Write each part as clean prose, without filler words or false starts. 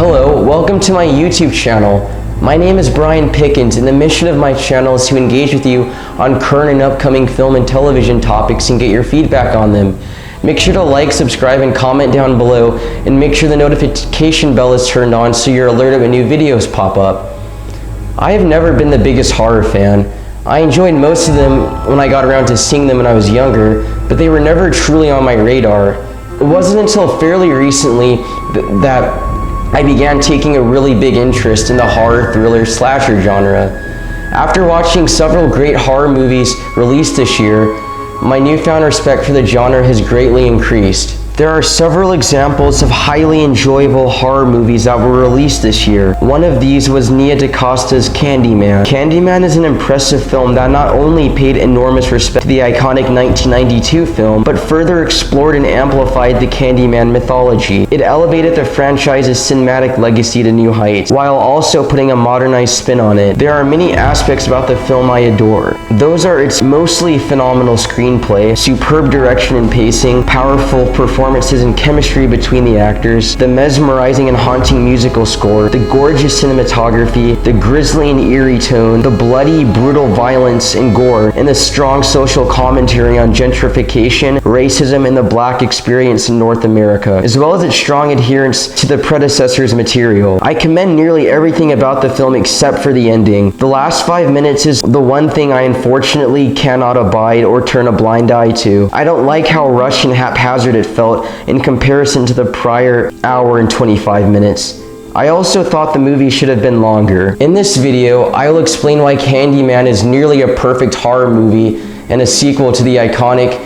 Hello, welcome to my YouTube channel. My name is Brian Pickens, and the mission of my channel is to engage with you on current and upcoming film and television topics and get your feedback on them. Make sure to like, subscribe, and comment down below, and make sure the notification bell is turned on so you're alerted when new videos pop up. I have never been the biggest horror fan. I enjoyed most of them when I got around to seeing them when I was younger, but they were never truly on my radar. It wasn't until fairly recently that I began taking a really big interest in the horror, thriller, slasher genre. After watching several great horror movies released this year, my newfound respect for the genre has greatly increased. There are several examples of highly enjoyable horror movies that were released this year. One of these was Nia DaCosta's Candyman. Candyman is an impressive film that not only paid enormous respect to the iconic 1992 film, but further explored and amplified the Candyman mythology. It elevated the franchise's cinematic legacy to new heights, while also putting a modernized spin on it. There are many aspects about the film I adore. Those are its mostly phenomenal screenplay, superb direction and pacing, powerful performances and chemistry between the actors, the mesmerizing and haunting musical score, the gorgeous cinematography, the grisly and eerie tone, the bloody, brutal violence and gore, and the strong social commentary on gentrification, racism, and the black experience in North America, as well as its strong adherence to the predecessor's material. I commend nearly everything about the film except for the ending. The last 5 minutes is the one thing I unfortunately cannot abide or turn a blind eye to. I don't like how rushed and haphazard it felt in comparison to the prior hour and 25 minutes. I also thought the movie should have been longer. In this video, I will explain why Candyman is nearly a perfect horror movie and a sequel to the iconic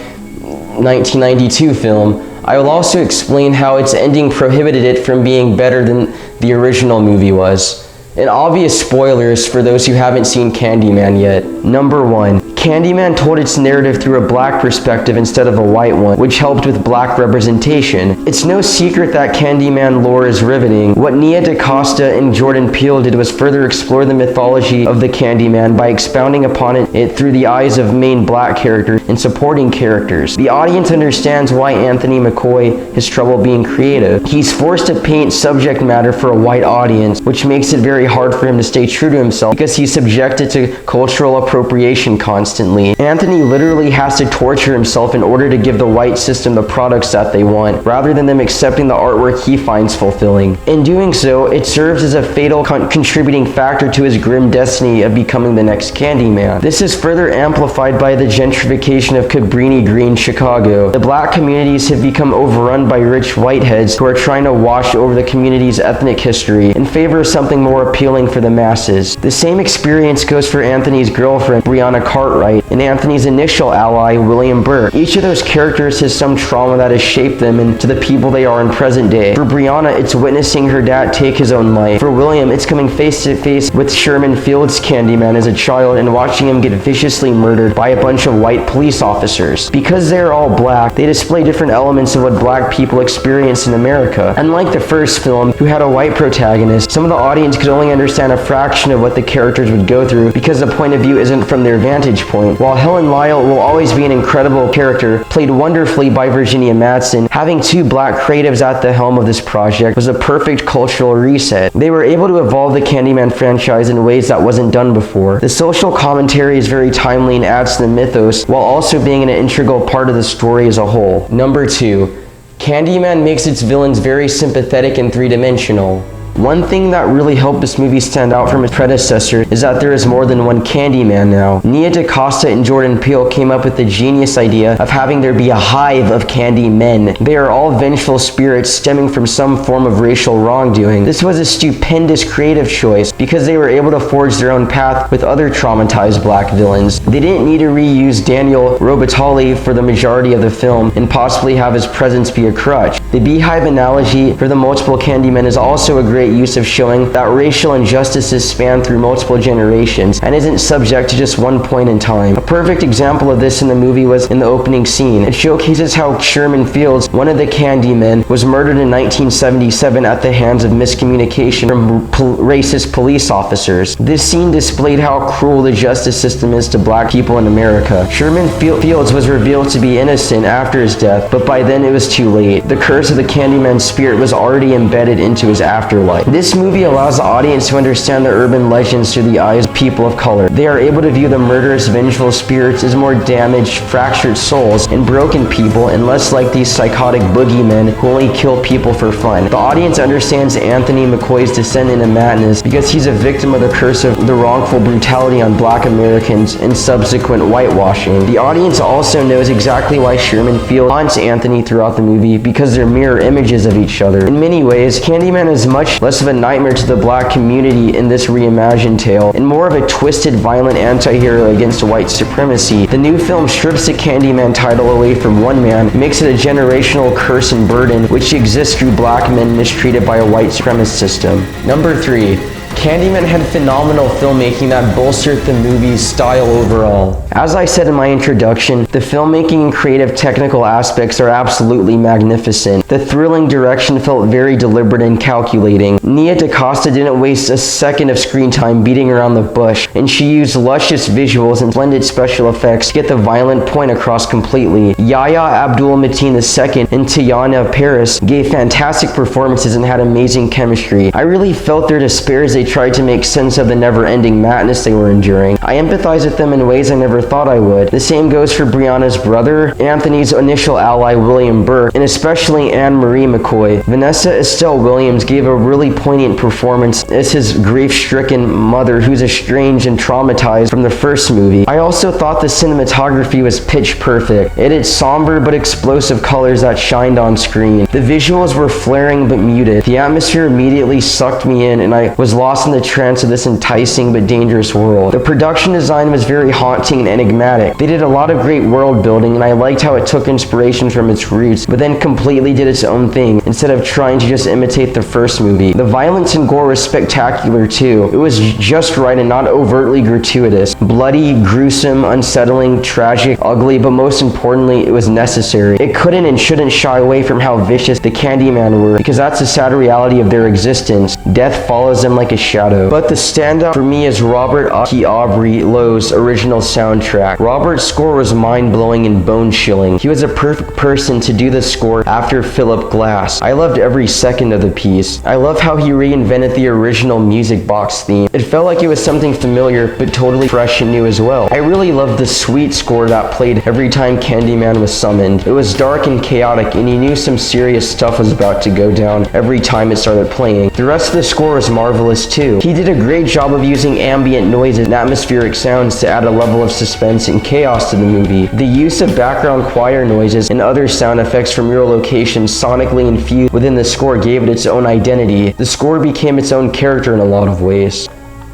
1992 film. I will also explain how its ending prohibited it from being better than the original movie was. And obvious spoilers for those who haven't seen Candyman yet. Number 1. Candyman told its narrative through a black perspective instead of a white one, which helped with black representation. It's no secret that Candyman lore is riveting. What Nia DaCosta and Jordan Peele did was further explore the mythology of the Candyman by expounding upon it through the eyes of main black characters and supporting characters. The audience understands why Anthony McCoy has trouble being creative. He's forced to paint subject matter for a white audience, which makes it very hard for him to stay true to himself because he's subjected to cultural appropriation constantly. Anthony literally has to torture himself in order to give the white system the products that they want, rather than them accepting the artwork he finds fulfilling. In doing so, it serves as a fatal contributing factor to his grim destiny of becoming the next Candyman. This is further amplified by the gentrification of Cabrini Green, Chicago. The black communities have become overrun by rich whiteheads who are trying to wash over the community's ethnic history in favor of something more appealing for the masses. The same experience goes for Anthony's girlfriend, Brianna Cartwright, and Anthony's initial ally, William Burke. Each of those characters has some trauma that has shaped them into the people they are in present day. For Brianna, it's witnessing her dad take his own life. For William, it's coming face to face with Sherman Field's Candyman as a child and watching him get viciously murdered by a bunch of white police officers. Because they are all black, they display different elements of what black people experience in America. Unlike the first film, who had a white protagonist, some of the audience could only understand a fraction of what the characters would go through because the point of view isn't from their vantage point. While Helen Lyle will always be an incredible character, played wonderfully by Virginia Madsen, having two black creatives at the helm of this project was a perfect cultural reset. They were able to evolve the Candyman franchise in ways that wasn't done before. The social commentary is very timely and adds to the mythos, while also being an integral part of the story as a whole. Number 2. Candyman makes its villains very sympathetic and three-dimensional. One thing that really helped this movie stand out from its predecessor is that there is more than one Candyman now. Nia DaCosta and Jordan Peele came up with the genius idea of having there be a hive of Candymen. They are all vengeful spirits stemming from some form of racial wrongdoing. This was a stupendous creative choice because they were able to forge their own path with other traumatized black villains. They didn't need to reuse Daniel Robitaille for the majority of the film and possibly have his presence be a crutch. The beehive analogy for the multiple Candymen is also a great use of showing that racial injustices span through multiple generations and isn't subject to just one point in time. A perfect example of this in the movie was in the opening scene. It showcases how Sherman Fields, one of the Candymen, was murdered in 1977 at the hands of miscommunication from racist police officers. This scene displayed how cruel the justice system is to black people in America. Sherman Fields was revealed to be innocent after his death, but by then it was too late. The curse of the Candyman spirit was already embedded into his afterlife. light. This movie allows the audience to understand the urban legends through the eyes of people of color. They are able to view the murderous, vengeful spirits as more damaged, fractured souls and broken people, and less like these psychotic boogeymen who only kill people for fun. The audience understands Anthony McCoy's descent into madness because he's a victim of the curse of the wrongful brutality on Black Americans and subsequent whitewashing. The audience also knows exactly why Sherman Field haunts Anthony throughout the movie, because they're mirror images of each other. In many ways, Candyman is much less of a nightmare to the Black community in this reimagined tale, and more of a twisted, violent anti-hero against white supremacy. The new film strips the Candyman title away from one man, makes it a generational curse and burden which exists through Black men mistreated by a white supremacist system. Number 3. Candyman had phenomenal filmmaking that bolstered the movie's style overall. As I said in my introduction, the filmmaking and creative technical aspects are absolutely magnificent. The thrilling direction felt very deliberate and calculating. Nia DaCosta didn't waste a second of screen time beating around the bush, and she used luscious visuals and splendid special effects to get the violent point across completely. Yahya Abdul-Mateen II and Teyana Paris gave fantastic performances and had amazing chemistry. I really felt their despair as they tried to make sense of the never-ending madness they were enduring. I empathize with them in ways I never thought I would. The same goes for Brianna's brother, Anthony's initial ally William Burke, and especially Anne Marie McCoy. Vanessa Estelle Williams gave a really poignant performance as his grief-stricken mother who's estranged and traumatized from the first movie. I also thought the cinematography was pitch perfect. It had somber but explosive colors that shined on screen. The visuals were flaring but muted. The atmosphere immediately sucked me in, and I was lost in the trance of this enticing but dangerous world. The production design was very haunting and enigmatic. They did a lot of great world building, and I liked how it took inspiration from its roots, but then completely did its own thing instead of trying to just imitate the first movie. The violence and gore was spectacular too. It was just right and not overtly gratuitous. Bloody, gruesome, unsettling, tragic, ugly, but most importantly, it was necessary. It couldn't and shouldn't shy away from how vicious the Candyman were, because that's a sad reality of their existence. Death follows them like a shadow. But the standout for me is Robert Aubrey Lowe's original soundtrack. Robert's score was mind-blowing and bone-chilling. He was a perfect person to do the score after Philip Glass. I loved every second of the piece. I love how he reinvented the original music box theme. It felt like it was something familiar but totally fresh and new as well. I really loved the sweet score that played every time Candyman was summoned. It was dark and chaotic, and you knew some serious stuff was about to go down every time it started playing. The rest of the score was marvelous too. He did a great job of using ambient noises and atmospheric sounds to add a level of suspense and chaos to the movie. The use of background choir noises and other sound effects from real locations sonically infused within the score gave it its own identity. The score became its own character in a lot of ways.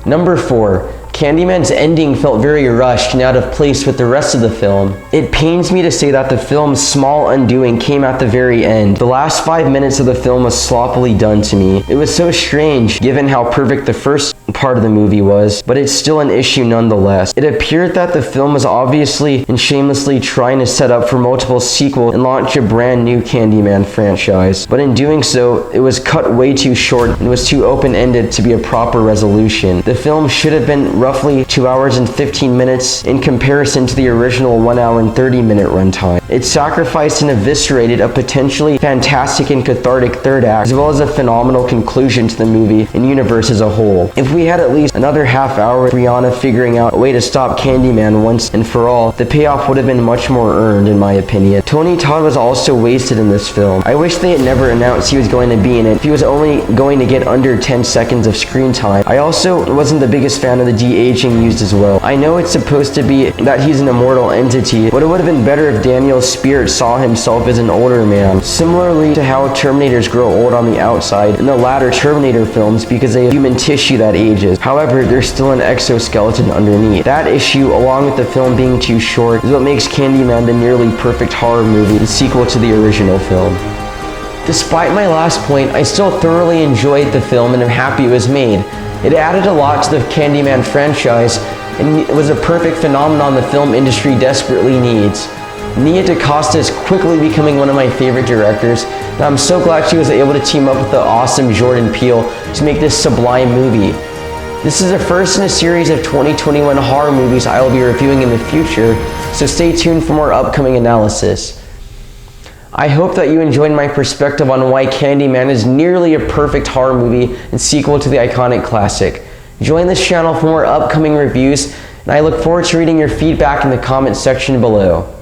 Number 4. Candyman's ending felt very rushed and out of place with the rest of the film. It pains me to say that the film's small undoing came at the very end. The last 5 minutes of the film was sloppily done to me. It was so strange given how perfect the first part of the movie was, but it's still an issue nonetheless. It appeared that the film was obviously and shamelessly trying to set up for multiple sequels and launch a brand new Candyman franchise, but in doing so, it was cut way too short and was too open-ended to be a proper resolution. The film should have been roughly 2 hours and 15 minutes in comparison to the original 1 hour and 30-minute runtime. It sacrificed and eviscerated a potentially fantastic and cathartic third act, as well as a phenomenal conclusion to the movie and universe as a whole. If we had at least another half hour with Brianna figuring out a way to stop Candyman once and for all, the payoff would have been much more earned, in my opinion. Tony Todd was also wasted in this film. I wish they had never announced he was going to be in it if he was only going to get under 10 seconds of screen time. I also wasn't the biggest fan of the de-aging used as well. I know it's supposed to be that he's an immortal entity, but it would have been better if Daniel's spirit saw himself as an older man. Similarly to how Terminators grow old on the outside in the latter Terminator films because they have human tissue that ages. However, there's still an exoskeleton underneath. That issue, along with the film being too short, is what makes Candyman the nearly perfect horror movie, the sequel to the original film. Despite my last point, I still thoroughly enjoyed the film and am happy it was made. It added a lot to the Candyman franchise, and it was a perfect phenomenon the film industry desperately needs. Nia DaCosta is quickly becoming one of my favorite directors, and I'm so glad she was able to team up with the awesome Jordan Peele to make this sublime movie. This is the first in a series of 2021 horror movies I will be reviewing in the future, so stay tuned for more upcoming analysis. I hope that you enjoyed my perspective on why Candyman is nearly a perfect horror movie and sequel to the iconic classic. Join this channel for more upcoming reviews, and I look forward to reading your feedback in the comment section below.